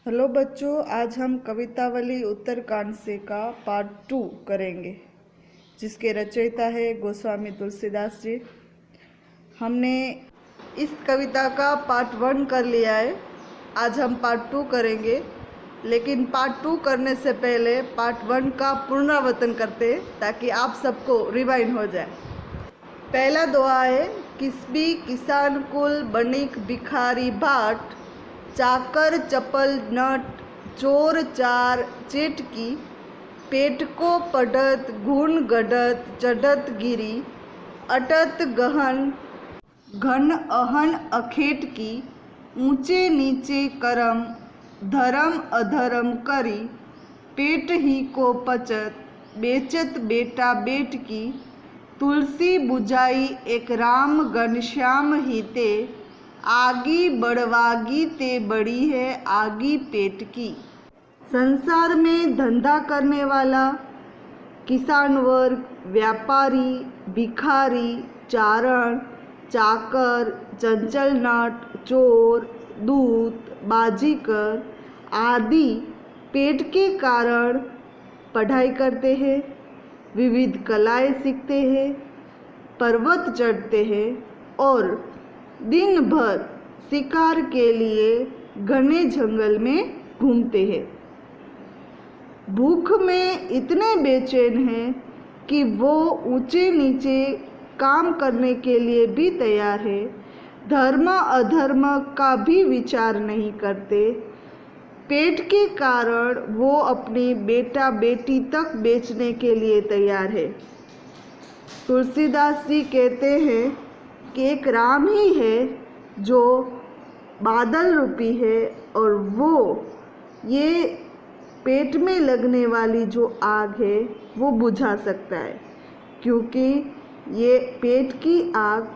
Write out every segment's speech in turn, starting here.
Hello बच्चों, आज हम कवितावली उत्तरकांड से का पार्ट 2 करेंगे, जिसके रचयिता है गोस्वामी तुलसीदास जी। हमने इस कविता का पार्ट 1 कर लिया है। आज हम पार्ट 2 करेंगे, लेकिन पार्ट 2 करने से पहले पार्ट 1 का पुनरावर्तन करते हैं ताकि आप सबको रिवाइंड हो जाए। पहला दोहा है, किसबी किसान कुल बणिक भिखारी बाट, चाकर चपल नट चोर चार चेटकी, पेट को पढ़त गुण गढ़त चढ़त गिरी, अटत गहन घन अहन अखेट की, ऊंचे नीचे करम धर्म अधर्म करी, पेट ही को पचत बेचत बेटा बेट की, तुलसी बुझाई एक राम घनश्याम हिते, आगी बड़वागी ते बड़ी है आगी पेट की। संसार में धंधा करने वाला किसान वर्ग, व्यापारी, भिखारी, चारण, चाकर, चंचल नट, चोर, दूत, बाजीकर आदि पेट के कारण पढ़ाई करते हैं, विविध कलाएं सीखते हैं, पर्वत चढ़ते हैं और दिन भर शिकार के लिए घने जंगल में घूमते हैं। भूख में इतने बेचैन हैं कि वो ऊंचे नीचे काम करने के लिए भी तैयार है, धर्म अधर्म का भी विचार नहीं करते। पेट के कारण वो अपनी बेटा बेटी तक बेचने के लिए तैयार है। तुलसीदास जी कहते हैं कि एक राम ही है जो बादल रूपी है और वो ये पेट में लगने वाली जो आग है वो बुझा सकता है, क्योंकि ये पेट की आग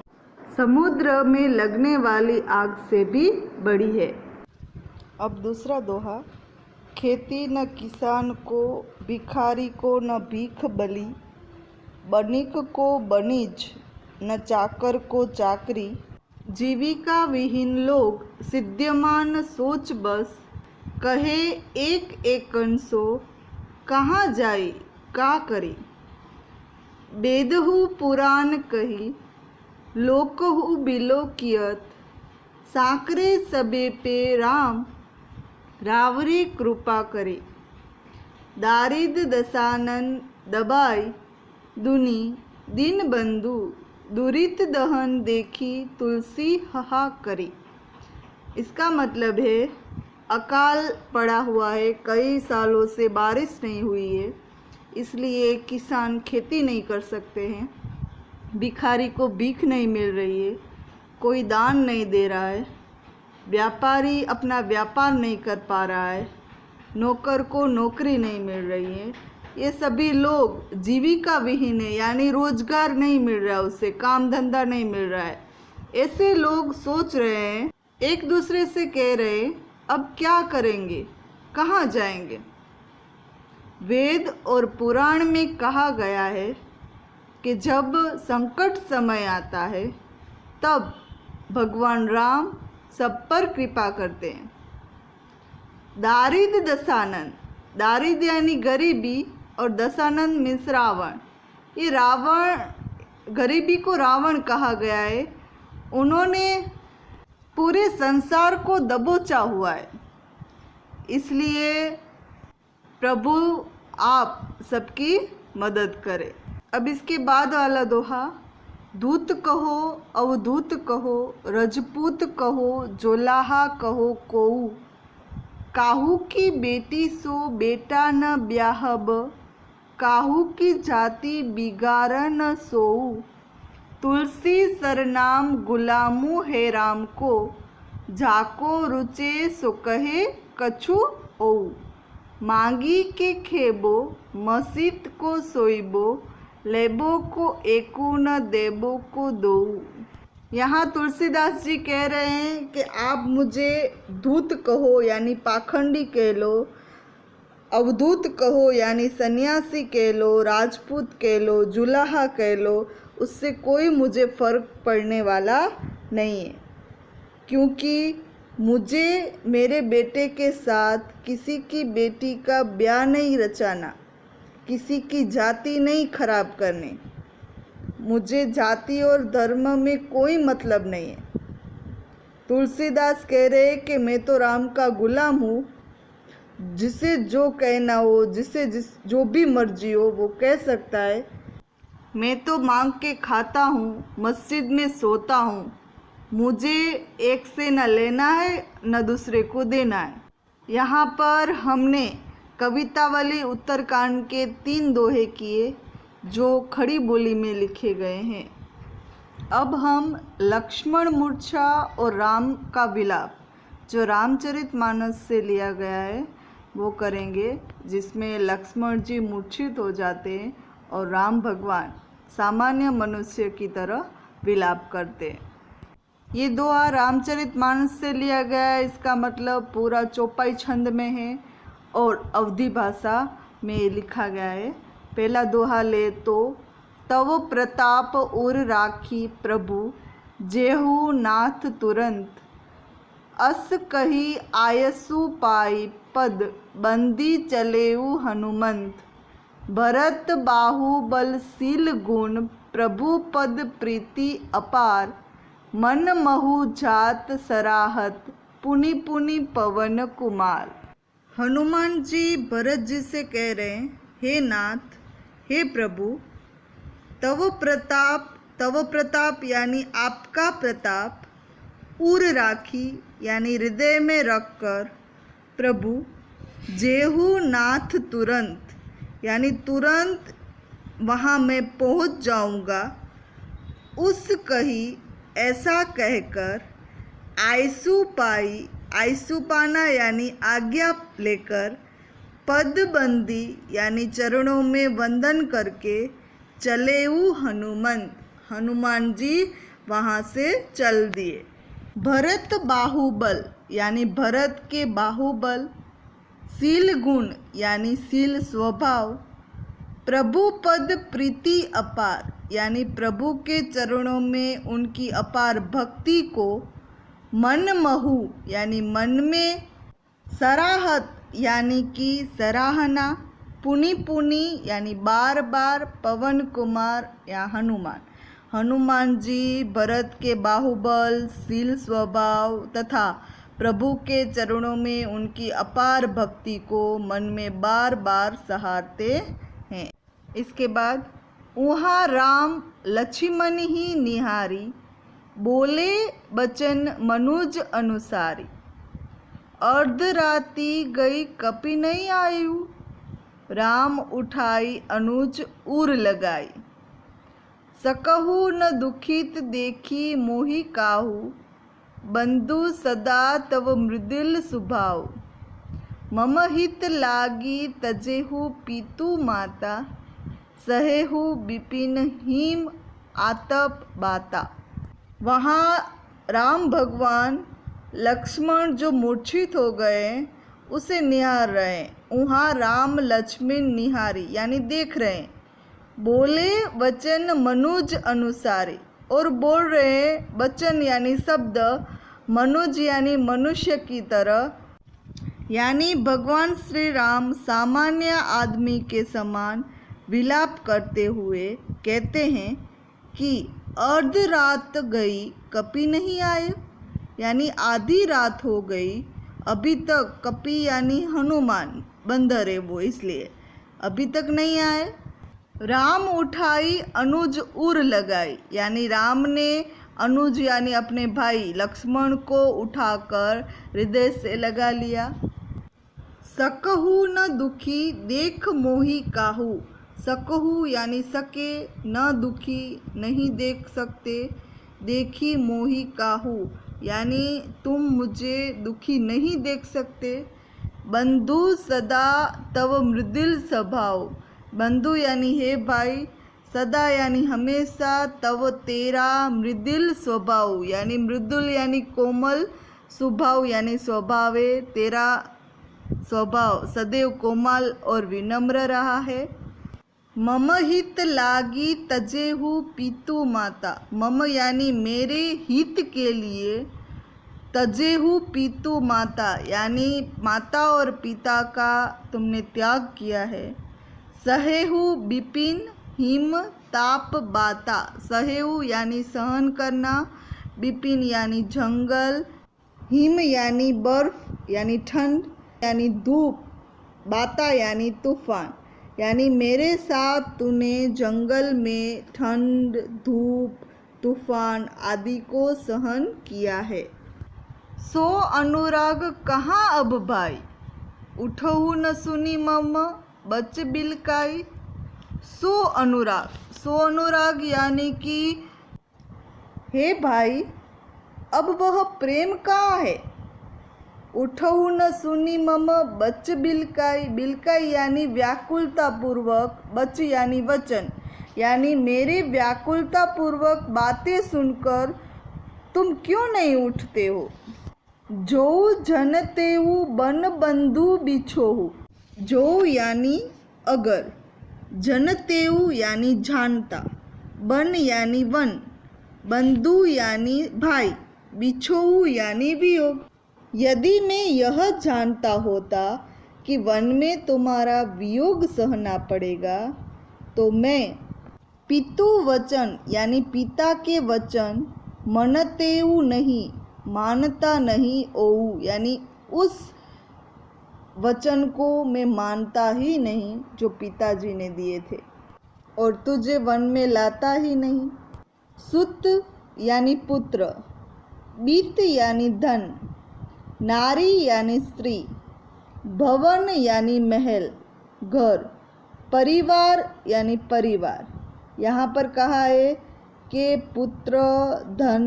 समुद्र में लगने वाली आग से भी बड़ी है। अब दूसरा दोहा, खेती न किसान को, भिखारी को न भीख बली, बणिक को बणिज न चाकर को चाकरी, जीविका विहीन लोग सिद्ध्यमान सोच बस, कहे एक एकन सो कहाँ जाई का करी, वेदहु पुराण कही लोकहु बिलोकियत, साकरे सबे पे राम रावरे कृपा करे, दारिद दसानन दबाई दुनी दीन बंधु, दुरित दहन देखी तुलसी हहा करी। इसका मतलब है अकाल पड़ा हुआ है, कई सालों से बारिश नहीं हुई है, इसलिए किसान खेती नहीं कर सकते हैं, भिखारी को भीख नहीं मिल रही है, कोई दान नहीं दे रहा है, व्यापारी अपना व्यापार नहीं कर पा रहा है, नौकर को नौकरी नहीं मिल रही है। ये सभी लोग जीविका विहीन है, यानी रोजगार नहीं मिल रहा है, उसे काम धंधा नहीं मिल रहा है। ऐसे लोग सोच रहे हैं, एक दूसरे से कह रहे हैं, अब क्या करेंगे, कहाँ जाएंगे। वेद और पुराण में कहा गया है कि जब संकट समय आता है तब भगवान राम सब पर कृपा करते हैं। दारिद दसानन, दारिद यानी गरीबी और दशानन मीन्स रावण। ये रावण, गरीबी को रावण कहा गया है। उन्होंने पूरे संसार को दबोचा हुआ है, इसलिए प्रभु आप सबकी मदद करें। अब इसके बाद वाला दोहा, दूत कहो अवधूत कहो, रजपूत कहो जोलाहा कहो कोऊ, काहू की बेटी सो बेटा न ब्याहब, काहू की जाति बिगाड़ न सोऊ, तुलसी सरनाम गुलामू है राम को, जाको रुचे सो कहे कछु ओऊ, मांगी के खेबो मसीत को सोइबो, लेबो को एकू न देबो को दोऊ। यहाँ तुलसीदास जी कह रहे हैं कि आप मुझे धूत कहो यानी पाखंडी कह लो, अवधूत कहो यानी सन्यासी कह लो, राजपूत कह लो, जुलाहा कह लो, उससे कोई मुझे फ़र्क पड़ने वाला नहीं है, क्योंकि मुझे मेरे बेटे के साथ किसी की बेटी का ब्याह नहीं रचाना, किसी की जाति नहीं खराब करनी। मुझे जाति और धर्म में कोई मतलब नहीं है। तुलसीदास कह रहे हैं कि मैं तो राम का गुलाम हूँ, जिसे जो कहना हो, जिसे जो भी मर्जी हो वो कह सकता है। मैं तो मांग के खाता हूँ, मस्जिद में सोता हूँ। मुझे एक से न लेना है न दूसरे को देना है। यहाँ पर हमने कवितावली उत्तरकांड के 3 दोहे किए जो खड़ी बोली में लिखे गए हैं। अब हम लक्ष्मण मूर्छा और राम का विलाप जो रामचरितमानस से लिया गया है वो करेंगे, जिसमें लक्ष्मण जी मूर्छित हो जाते हैं और राम भगवान सामान्य मनुष्य की तरह विलाप करते हैं। ये दोहा रामचरितमानस से लिया गया है, इसका मतलब पूरा चौपाई छंद में है और अवधी भाषा में लिखा गया है। पहला दोहा ले तो तव प्रताप उर राखी प्रभु, जेहू नाथ तुरंत, अस कही आयसु पाई पद, बंदी चलेऊ हनुमंत, भरत बाहुबल सील गुण, प्रभु पद प्रीति अपार, मन महु जात सराहत, पुनि पुनि पवन कुमार। हनुमान जी भरत जी से कह रहे हैं, हे नाथ, हे प्रभु, तव प्रताप यानी आपका प्रताप, उर राखी यानी हृदय में रखकर, प्रभु, जेहू नाथ तुरंत यानी तुरंत वहाँ मैं पहुँच जाऊँगा, उस कही ऐसा कहकर, आयसु पाई, आयसु पाना यानी आज्ञा लेकर, पदबंदी यानी चरणों में वंदन करके, चलेऊ हनुमंत, हनुमान जी वहाँ से चल दिए। भरत बाहुबल यानी भरत के बाहुबल, सील गुण यानी सील स्वभाव, प्रभु पद प्रीति अपार यानी प्रभु के चरणों में उनकी अपार भक्ति को, मन महु यानी मन में, सराहत यानी कि सराहना, पुनि पुनि यानी बार बार, पवन कुमार या हनुमान, हनुमान जी भरत के बाहुबल, सील स्वभाव तथा प्रभु के चरणों में उनकी अपार भक्ति को मन में बार बार सहारते हैं। इसके बाद उहाँ राम लक्ष्मण ही निहारी, बोले बचन मनुज अनुसारी, अर्धराति गई कपि नहीं आयु, राम उठाई अनुज उर लगाई, सकहु न दुखित देखी मोहि काहू, बंधु सदा तव मृदुल सुभाव, मम हित लागी तजेहु पीतु माता, सहेहु विपिन हिम आतप बाता। वहाँ राम भगवान लक्ष्मण जो मूर्छित हो गए उसे निहार रहे हैं। वहाँ राम लक्ष्मण निहारी यानी देख रहे हैं, बोले वचन मनुज अनुसारी और बोल रहे हैं वचन यानी शब्द, मनुज यानी मनुष्य की तरह, यानी भगवान श्री राम सामान्य आदमी के समान विलाप करते हुए कहते हैं कि अर्ध रात गई कपि नहीं आए, यानी आधी रात हो गई, अभी तक, कपि यानी हनुमान, बंदर है वो, इसलिए अभी तक नहीं आए। राम उठाई अनुज उर लगाई, यानी राम ने अनुज यानी अपने भाई लक्ष्मण को उठाकर हृदय से लगा लिया। सकहु न दुखी देख मोहि काहू, सकहु यानी सके, न दुखी नहीं देख सकते, देखी मोहि काहू यानी तुम मुझे दुखी नहीं देख सकते। बंधु सदा तव मृदुल स्वभाव, बंधु यानी हे भाई, सदा यानी हमेशा, तव तेरा, मृदुल स्वभाव यानी मृदुल यानी कोमल, स्वभाव यानी स्वभाव है, तेरा स्वभाव सदैव कोमल और विनम्र रहा है। मम हित लागी तजेहु पीतु माता, मम यानी मेरे हित के लिए, तजेहु पितु माता यानी माता और पिता का तुमने त्याग किया है। सहेहु बिपिन हिम ताप बाता, सहेहु यानी सहन करना, बिपिन यानी जंगल, हिम यानी बर्फ यानी ठंड यानी धूप, बाता यानी तूफान, यानी मेरे साथ तूने जंगल में ठंड, धूप, तूफान आदि को सहन किया है। सो अनुराग कहाँ अब भाई, उठहु न सुनी मम बच बिलकाई। सो अनुराग यानी कि हे भाई अब वह प्रेम कहाँ है। उठहु न सुनी मम बच बिलकाई, बिलकाई यानी व्याकुलता पूर्वक, बच यानी वचन, यानी मेरी व्याकुलता पूर्वक बातें सुनकर तुम क्यों नहीं उठते हो। जो जनतेऊ बन बंधु बिछोहु, जो यानी अगर, जनतेऊ यानी जानता, बन यानी वन, बंधु यानी भाई, बिछोहु यानी वियोग। यदि मैं यह जानता होता कि वन में तुम्हारा वियोग सहना पड़ेगा तो मैं पितु वचन यानी पिता के वचन मनतेऊ नहीं, मानता नहीं, ओऊ यानी उस वचन को मैं मानता ही नहीं जो पिताजी ने दिए थे, और तुझे वन में लाता ही नहीं। सुत यानी पुत्र, बीत यानी धन, नारी यानी स्त्री, भवन यानी महल घर, परिवार यानी परिवार। यहाँ पर कहा है कि पुत्र, धन,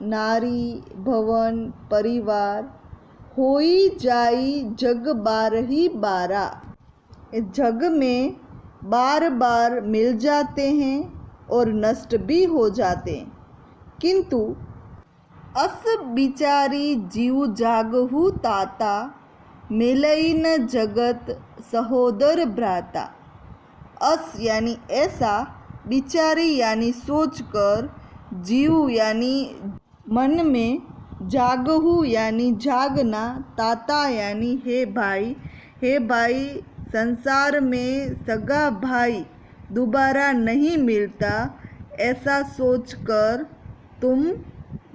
नारी, भवन, परिवार होई जाई जग बारही बारा, इस जग में बार बार मिल जाते हैं और नष्ट भी हो जाते हैं, किंतु अस बिचारी जीव जागहु ताता, मिलई न जगत सहोदर भ्राता। अस यानी ऐसा, बिचारी यानी सोचकर, जीव यानी मन में, जागहु यानी जागना, ताता यानी हे भाई संसार में सगा भाई दोबारा नहीं मिलता, ऐसा सोचकर तुम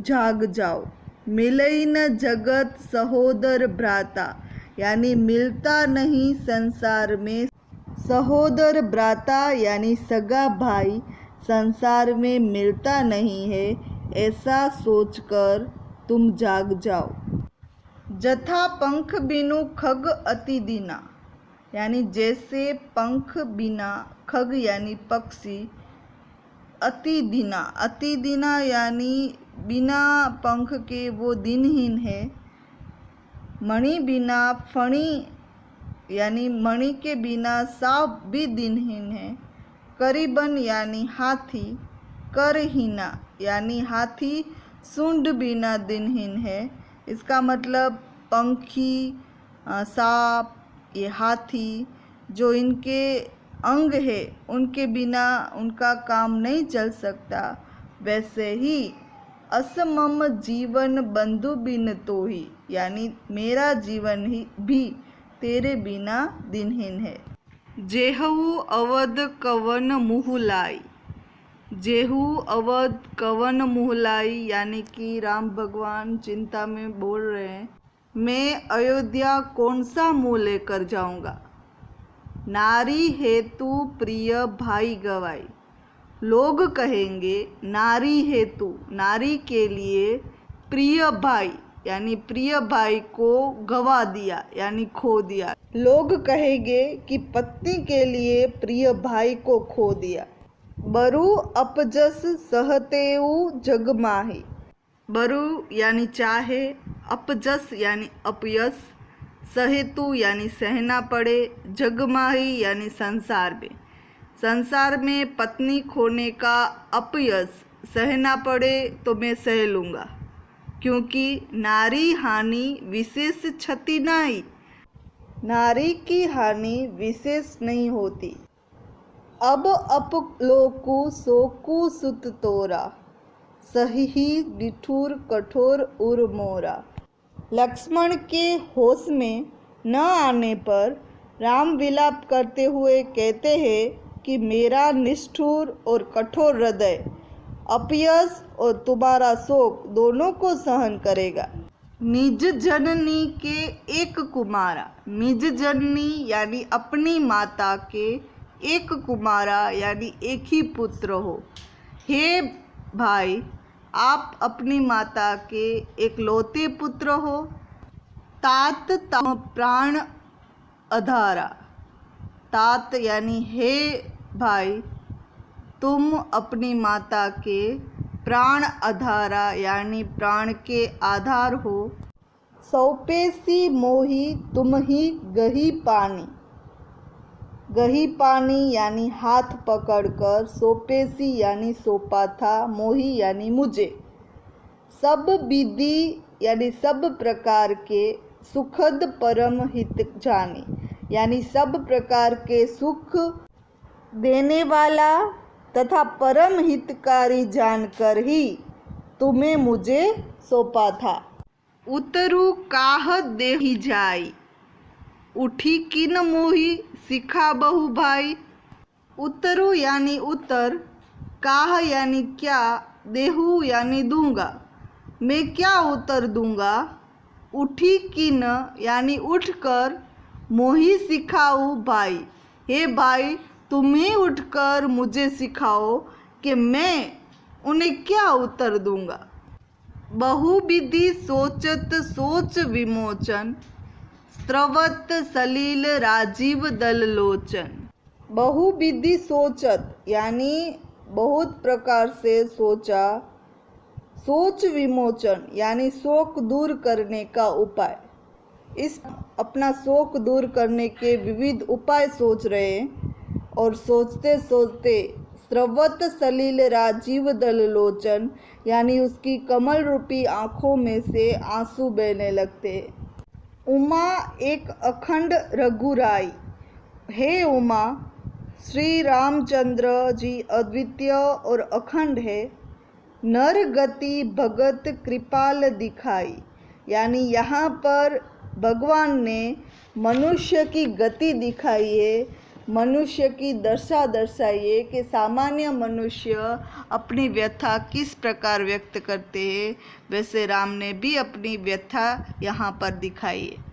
जाग जाओ। मिलई न जगत सहोदर भ्राता यानी मिलता नहीं संसार में, सहोदर भ्राता यानी सगा भाई संसार में मिलता नहीं है, ऐसा सोचकर तुम जाग जाओ। जथा पंख बिनु खग अति दीना, यानी जैसे पंख बिना खग यानी पक्षी, अति दीना यानी बिना पंख के वो दिनहीन है। मणि बिना फणी यानी मणि के बिना सांप भी दिनहीन है। करीबन यानी हाथी, करहीना यानी हाथी सूंड बिना दिनहीन है। इसका मतलब पंखी, सांप, ये हाथी जो इनके अंग है उनके बिना उनका काम नहीं चल सकता, वैसे ही असमम जीवन बंधु बिन तो ही, यानी मेरा जीवन ही भी तेरे बिना दिनहीन है। जेहू अवध कवन मुहलाई, जेहू अवध कवन मुहलाई यानी कि राम भगवान चिंता में बोल रहे हैं, मैं अयोध्या कौन सा मुँह लेकर जाऊंगा। नारी हेतु प्रिय भाई गवाई, लोग कहेंगे नारी हेतु, नारी के लिए, प्रिय भाई यानी प्रिय भाई को गवा दिया यानी खो दिया। लोग कहेंगे कि पत्नी के लिए प्रिय भाई को खो दिया। बरु अपजस सहतेऊ जग माही, बरु यानी चाहे, अपजस यानी अपयस, सहेतु यानी सहना पड़े, जगमाही यानी संसार में पत्नी खोने का अपयस सहना पड़े तो मैं सह लूँगा, क्योंकि नारी हानि विशेष क्षति नहीं, नारी की हानि विशेष नहीं होती। अब अपलोकु सोकु सुत तोरा, सही निठुर कठोर उर मोरा। लक्ष्मण के होश में न आने पर राम विलाप करते हुए कहते हैं कि मेरा निष्ठुर और कठोर हृदय अपयश और तुम्हारा शोक दोनों को सहन करेगा। निज जननी के एक कुमारा, निज जननी यानी अपनी माता के एक कुमारा यानी एक ही पुत्र हो। हे भाई, आप अपनी माता के एकलौते पुत्र हो। तात तम प्राण अधारा, तात यानी हे भाई, तुम अपनी माता के प्राण आधारा यानी प्राण के आधार हो। सौपेसी मोही तुम ही गही पानी, गही पानी यानी हाथ पकड़कर, सौपेसी यानी सौंपा था, मोही यानी मुझे। सब विधि यानी सब प्रकार के, सुखद परम हित जानी यानी सब प्रकार के सुख देने वाला तथा परम हितकारी जानकर ही तुम्हें मुझे सौंपा था। उतरु काह देहि जाई, उठी किन मोही सिखा बहु भाई। उतरु यानी उत्तर, काह यानी क्या, देहु यानी दूंगा, मैं क्या उत्तर दूंगा। उठी किन यानी उठकर, मोही सिखाऊ भाई, हे भाई तुम ही उठकर मुझे सिखाओ कि मैं उन्हें क्या उत्तर दूंगा। बहुविधि सोचत सोच विमोचन, स्त्रवत सलील राजीव दल लोचन। बहुविधि सोचत यानी बहुत प्रकार से सोचा, सोच विमोचन यानी शोक दूर करने का उपाय। इस अपना शोक दूर करने के विविध उपाय सोच रहे हैं और सोचते सोचते स्रवत सलील राजीव दल लोचन यानी उसकी कमल रूपी आँखों में से आंसू बहने लगते हैं। उमा एक अखंड रघुराई, हे उमा, श्री रामचंद्र जी अद्वितीय और अखंड है। नर गति भगत कृपाल दिखाई यानी यहाँ पर भगवान ने मनुष्य की गति दिखाई है, मनुष्य की दशा दर्शाई है कि सामान्य मनुष्य अपनी व्यथा किस प्रकार व्यक्त करते हैं, वैसे राम ने भी अपनी व्यथा यहाँ पर दिखाई है।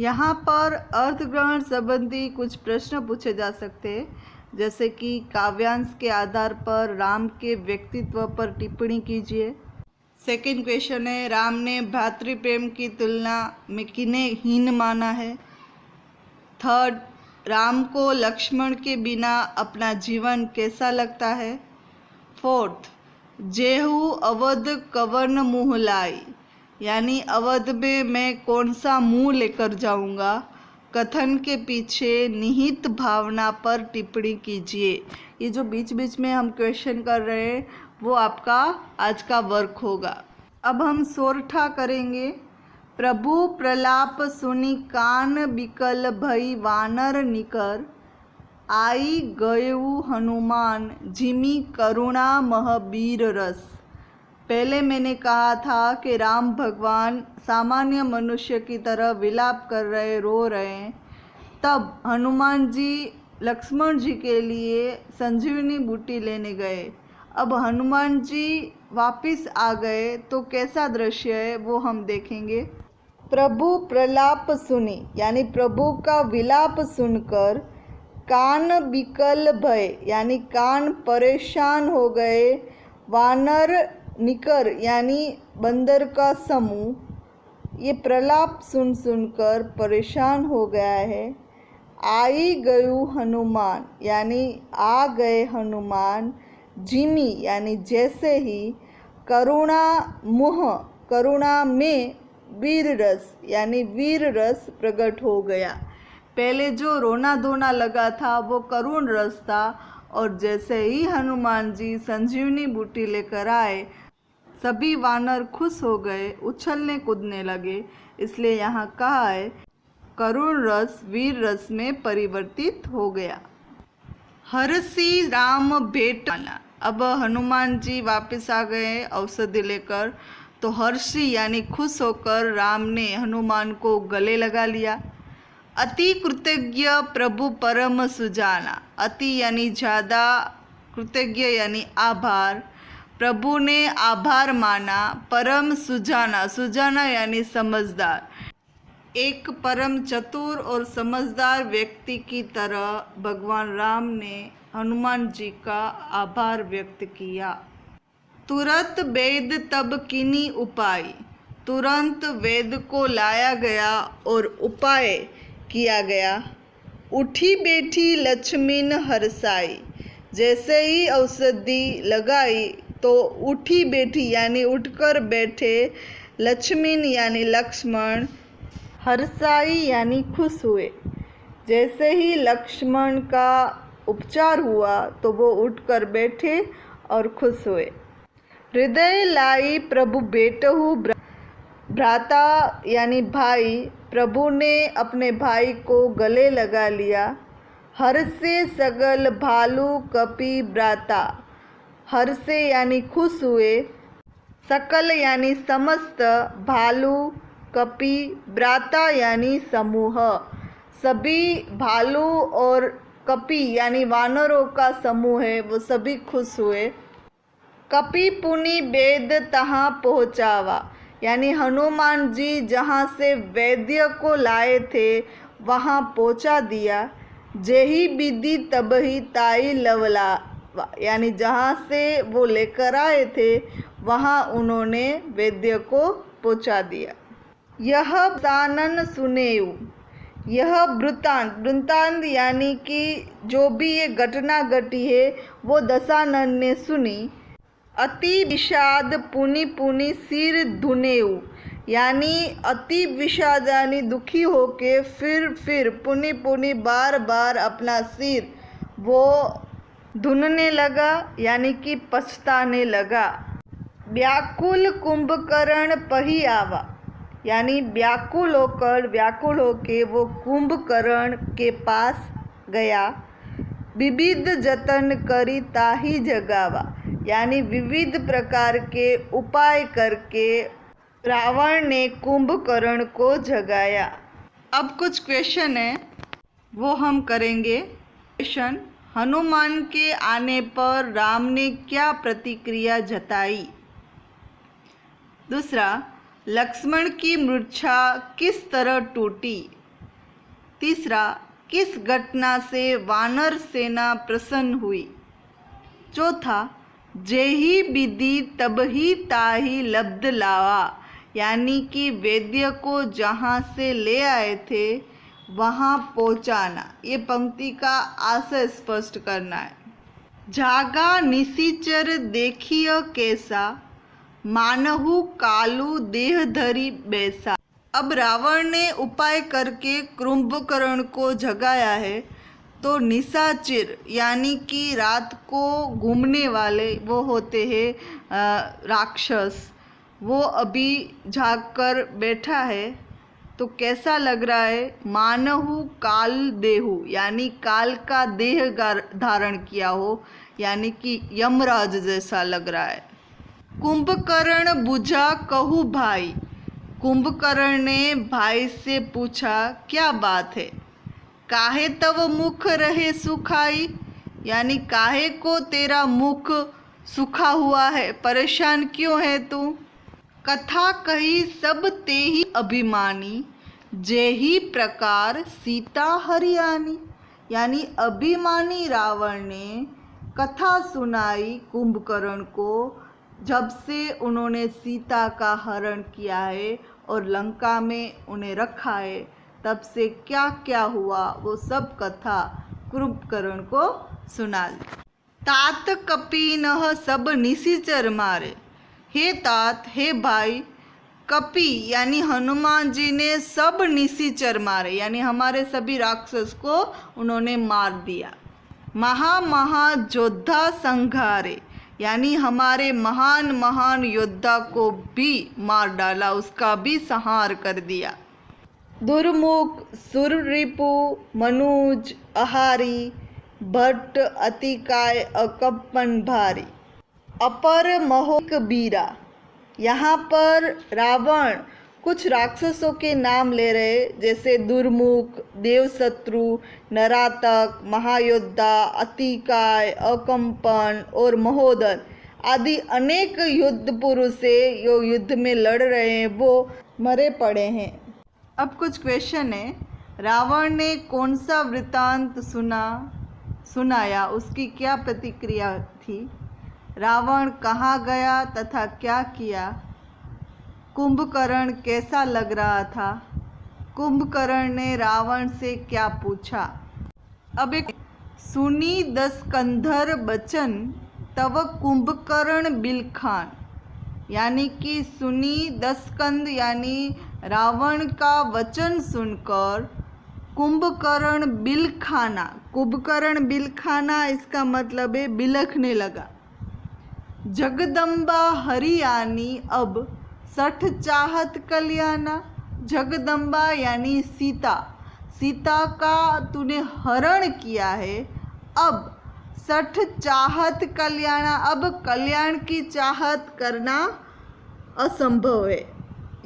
यहाँ पर अर्थग्रहण संबंधी कुछ प्रश्न पूछे जा सकते हैं, जैसे कि काव्यांश के आधार पर राम के व्यक्तित्व पर टिप्पणी कीजिए। सेकंड क्वेश्चन है, राम ने भ्रातृप्रेम की तुलना में किन्हें हीन माना है। थर्ड, राम को लक्ष्मण के बिना अपना जीवन कैसा लगता है। फोर्थ, जेहू अवध कवन मुँह लाई यानी अवध में मैं कौन सा मुँह लेकर जाऊंगा, कथन के पीछे निहित भावना पर टिप्पणी कीजिए। ये जो बीच बीच में हम क्वेश्चन कर रहे हैं वो आपका आज का वर्क होगा। अब हम सोरठा करेंगे। प्रभु प्रलाप सुनी कान बिकल भई वानर निकर, आई गयऊ हनुमान जिमी करुणा महाबीर रस। पहले मैंने कहा था कि राम भगवान सामान्य मनुष्य की तरह विलाप कर रहे, रो रहे हैं। तब हनुमान जी लक्ष्मण जी के लिए संजीवनी बूटी लेने गए। अब हनुमान जी वापिस आ गए तो कैसा दृश्य है वो हम देखेंगे। प्रभु प्रलाप सुनी यानी प्रभु का विलाप सुनकर, कान बिकल भय यानी कान परेशान हो गए, वानर निकर यानी बंदर का समूह ये प्रलाप सुन सुनकर परेशान हो गया है। आई गयु हनुमान यानी आ गए हनुमान, जिमी यानी जैसे ही, करुणा मुह करुणा में, वीर रस यानी वीर रस प्रकट हो गया। पहले जो रोना धोना लगा था वो करुण रस था, और जैसे ही हनुमान जी संजीवनी बूटी लेकर आए सभी वानर खुश हो गए, उछलने कूदने लगे। इसलिए यहाँ कहा है करुण रस वीर रस में परिवर्तित हो गया। हर्षी राम भेटाना। अब हनुमान जी वापस आ गए औषधि लेकर, तो हर्षी यानी खुश होकर राम ने हनुमान को गले लगा लिया। अति कृतज्ञ प्रभु परम सुजाना। अति यानी ज़्यादा, कृतज्ञ यानी आभार, प्रभु ने आभार माना। परम सुजाना, सुजाना यानी समझदार, एक परम चतुर और समझदार व्यक्ति की तरह भगवान राम ने हनुमान जी का आभार व्यक्त किया। तुरंत वेद तब कीनी उपाय। तुरंत वेद को लाया गया और उपाय किया गया। उठी बैठी लक्ष्मीन हर्षाई। जैसे ही औषधि लगाई तो उठी बैठी यानी उठकर बैठे, लक्ष्मीन यानी लक्ष्मण, हर्षाई यानी खुश हुए। जैसे ही लक्ष्मण का उपचार हुआ तो वो उठकर बैठे और खुश हुए। हृदय लाई प्रभु बेटहु भ्राता यानी भाई, प्रभु ने अपने भाई को गले लगा लिया। हर्षे सगल भालू कपि भ्राता। हर्षे यानी खुश हुए, सकल यानी समस्त, भालू कपि भ्राता यानी समूह, सभी भालू और कपि यानी वानरों का समूह है, वो सभी खुश हुए। कपि पुनि वेद तहाँ पहुँचावा। यानी हनुमान जी जहाँ से वैद्य को लाए थे वहाँ पहुँचा दिया। जेही विधि तबही ताई लवला। यानी जहाँ से वो लेकर आए थे वहाँ उन्होंने वैद्य को पहुँचा दिया। यह दानन सुनेऊ। यह वृत्तांत, वृत्तांत यानी कि जो भी ये घटना घटी है वो दशानन ने सुनी। अति विषाद पुनि पुनि सिर धुनेऊ। यानी अति विषाद यानी दुखी होके फिर पुनि पुनि बार बार अपना सिर वो धुनने लगा, यानी कि पछताने लगा। व्याकुल कुंभकर्ण पही आवा। यानी व्याकुल होके वो कुंभकर्ण के पास गया। विविध जतन करी ताही जगावा। यानी विविध प्रकार के उपाय करके रावण ने कुंभकर्ण को जगाया। अब कुछ क्वेश्चन है वो हम करेंगे। क्वेश्चन, हनुमान के आने पर राम ने क्या प्रतिक्रिया जताई? दूसरा, लक्ष्मण की मूर्छा किस तरह टूटी? तीसरा, किस घटना से वानर सेना प्रसन्न हुई? चौथा, जेही विधि तबही ताही लब्ध लावा। यानी कि वैद्य को जहाँ से ले आए थे वहाँ पहुँचाना। ये पंक्ति का आशय स्पष्ट करना है। जागा निशिचर देखिय कैसा, मानहु कालू देह धरी बैसा। अब रावण ने उपाय करके कुंभकर्ण को जगाया है, तो निशाचर यानी कि रात को घूमने वाले वो होते हैं राक्षस, वो अभी जाग कर बैठा है। तो कैसा लग रहा है? मानहु काल देहु, यानी काल का देह धारण किया हो, यानी कि यमराज जैसा लग रहा है। कुंभकर्ण बुझा कहू भाई। कुंभकर्ण ने भाई से पूछा क्या बात है? काहे तव मुख रहे सुखाई। यानी काहे को तेरा मुख सूखा हुआ है, परेशान क्यों है तू? कथा कही सब ते ही अभिमानी, जेही प्रकार सीता हरियाणी। यानी अभिमानी रावण ने कथा सुनाई कुंभकर्ण को, जब से उन्होंने सीता का हरण किया है और लंका में उन्हें रखा है, तब से क्या क्या हुआ वो सब कथा कुंभकर्ण को सुना दी। तात कपि सब निशिचर मारे। हे तात, हे भाई, कपि यानी हनुमान जी ने सब निशिचर मारे, यानी हमारे सभी राक्षस को उन्होंने मार दिया। महा योद्धा संघारे, यानी हमारे महान महान योद्धा को भी मार डाला, उसका भी संहार कर दिया। दुर्मुख सुररिपु मनुज आहारी, भट्ट अतिकाय अकम्पन भारी अपर महोक बीरा। यहाँ पर रावण कुछ राक्षसों के नाम ले रहे, जैसे दुर्मुख, देवशत्रु, नरातक, महायोद्धा, अतिकाय, अकम्पन और महोदर आदि अनेक युद्ध पुरुष से जो युद्ध में लड़ रहे हैं वो मरे पड़े हैं। अब कुछ क्वेश्चन है। रावण ने कौन सा वृत्तांत सुनाया, उसकी क्या प्रतिक्रिया थी? रावण कहाँ गया तथा क्या किया? कुंभकर्ण कैसा लग रहा था? कुंभकर्ण ने रावण से क्या पूछा? अब एक सुनी दस कंधर बचन तव कुंभकर्ण बिलखान, यानी कि सुनी दस कंध यानी रावण का वचन सुनकर कुंभकर्ण बिलखाना। कुंभकर्ण बिलखाना इसका मतलब है बिलखने लगा। जगदम्बा हरियाणी अब सठ चाहत कल्याणा। जगदम्बा यानी सीता, सीता का तूने हरण किया है, अब सठ चाहत कल्याणा, अब कल्याण की चाहत करना असंभव है।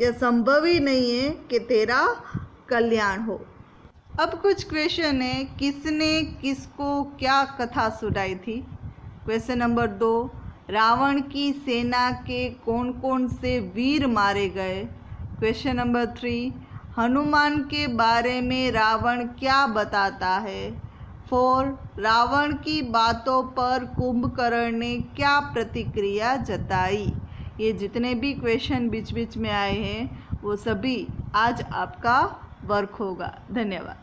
यह संभव ही नहीं है कि तेरा कल्याण हो। अब कुछ क्वेश्चन है। किसने किसको क्या कथा सुनाई थी? क्वेश्चन नंबर 2, रावण की सेना के कौन कौन से वीर मारे गए? क्वेश्चन नंबर 3, हनुमान के बारे में रावण क्या बताता है? 4, रावण की बातों पर कुंभकर्ण ने क्या प्रतिक्रिया जताई? ये जितने भी क्वेश्चन बीच बीच में आए हैं वो सभी आज आपका वर्क होगा। धन्यवाद।